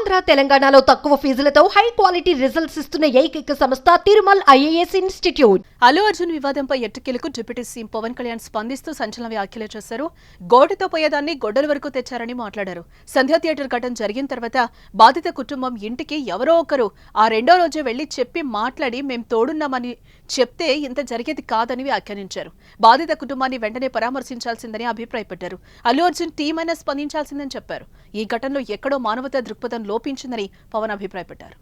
ఆంధ్ర తెలంగాణలో తక్కువ ఫీజులతో high quality results ఇస్తున్న ఏకైక సంస్థ తిరుమల్ ఐఏఎస్ ఇన్స్టిట్యూట్. అల్లు అర్జున్ వివాదంపై ఎట్టకేలకు డిప్యూటీ సీఎం పవన్ కళ్యాణ్ స్పందిస్తూ సంచలన వ్యాఖ్యలు చేశారు. గోడతో పోయేదాన్ని గొడ్డల వరకు తెచ్చారని మాట్లాడారు. సంధ్యా థియేటర్ ఘటన జరిగిన తర్వాత బాధిత కుటుంబం ఇంటికి ఎవరో ఒకరు ఆ రెండో రోజే వెళ్లి చెప్పి మాట్లాడి మేం తోడున్నామని చెప్తే ఇంత జరిగేది కాదని వ్యాఖ్యానించారు. బాధిత కుటుంబాన్ని వెంటనే పరామర్శించాల్సిందని అభిప్రాయపడ్డారు. అల్లు అర్జున్ టీం అయినా స్పందించాల్సిందని చెప్పారు. ఈ ఘటనలో ఎక్కడో మానవతా దృక్పథం లోపించిందని పవన్ అభిప్రాయపడ్డారు.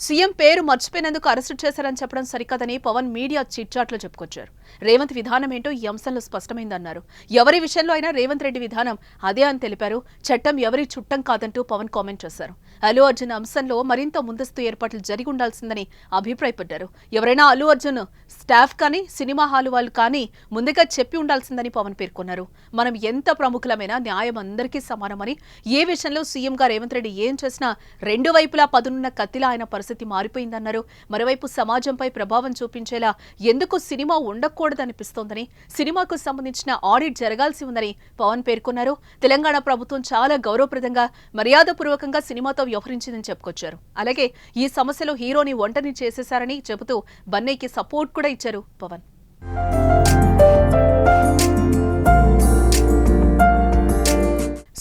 సీఎం పేరు మర్చిపోయినందుకు అరెస్టు చేశారని చెప్పడం సరికాదని పవన్ మీడియా చిట్చాట్లో చెప్పుకొచ్చారు. రేవంత్ విధానం ఏంటో ఈ అంశంలో స్పష్టమైందన్నారు. ఎవరి విషయంలో అయినా రేవంత్ రెడ్డి విధానం అదే అని తెలిపారు. చట్టం ఎవరి చుట్టం కాదంటూ పవన్ కామెంట్ చేశారు. అల్లు అర్జున్ అంశంలో మరింత ముందస్తు ఏర్పాట్లు జరిగి ఉండాల్సిందని అభిప్రాయపడ్డారు. ఎవరైనా అల్లు అర్జున్ స్టాఫ్ కానీ సినిమా హాలు వాళ్ళు కానీ ముందుగా చెప్పి ఉండాల్సిందని పవన్ పేర్కొన్నారు. మనం ఎంత ప్రముఖులమైనా న్యాయం అందరికీ సమానమని, ఏ విషయంలో సీఎంగా రేవంత్ రెడ్డి ఏం చేసినా రెండు వైపులా పదునున్న కత్తిలా ఆయన పరిస్థితి మారిపోయిందన్నారు. మరోవైపు సమాజంపై ప్రభావం చూపించేలా ఎందుకు సినిమా ఉండకూడదనిపిస్తోందని, సినిమాకు సంబంధించిన ఆడిట్ జరగాల్సి ఉందని పవన్ పేర్కొన్నారు. తెలంగాణ ప్రభుత్వం చాలా గౌరవప్రదంగా మర్యాదపూర్వకంగా సినిమాతో వ్యవహరించిందని చెప్పుకొచ్చారు. అలాగే ఈ సమస్యలో హీరోని ఒంటని చేసేశారని చెబుతూ బన్నీకి సపోర్ట్ కూడా ఇచ్చారు పవన్.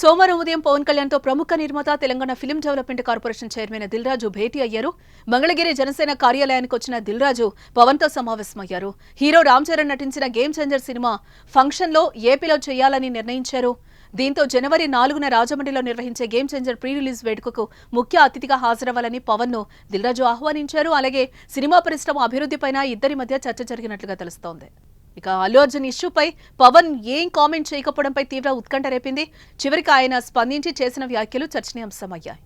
సోమవారం ఉదయం పవన్ కళ్యాణ్తో ప్రముఖ నిర్మాత Telangana film development corporation chairman Dil Raju భేటీ అయ్యారు. మంగళగిరి జనసేన కార్యాలయానికి వచ్చిన దిల్ రాజు పవన్తో సమావేశమయ్యారు. హీరో రామ్ చరణ్ నటించిన గేమ్ చేంజర్ సినిమా ఫంక్షన్లో ఏపీలో చేయాలని నిర్ణయించారు. దీంతో జనవరి 4న రాజమండ్రిలో నిర్వహించే గేమ్ చేంజర్ ప్రీ రిలీజ్ వేడుకకు ముఖ్య అతిథిగా హాజరవ్వాలని పవన్ ను దిల్ రాజు ఆహ్వానించారు. అలాగే సినిమా పరిశ్రమ అభివృద్ధిపైన ఇద్దరి మధ్య చర్చ జరిగినట్లుగా తెలుస్తోంది. ఇక అల్లు అర్జున్ ఇష్యూపై పవన్ ఏం కామెంట్ చేయకపోవడంపై తీవ్ర ఉత్కంఠ రేపింది. చివరికి ఆయన స్పందించి చేసిన వ్యాఖ్యలు చర్చనీయాంశమయ్యాయి.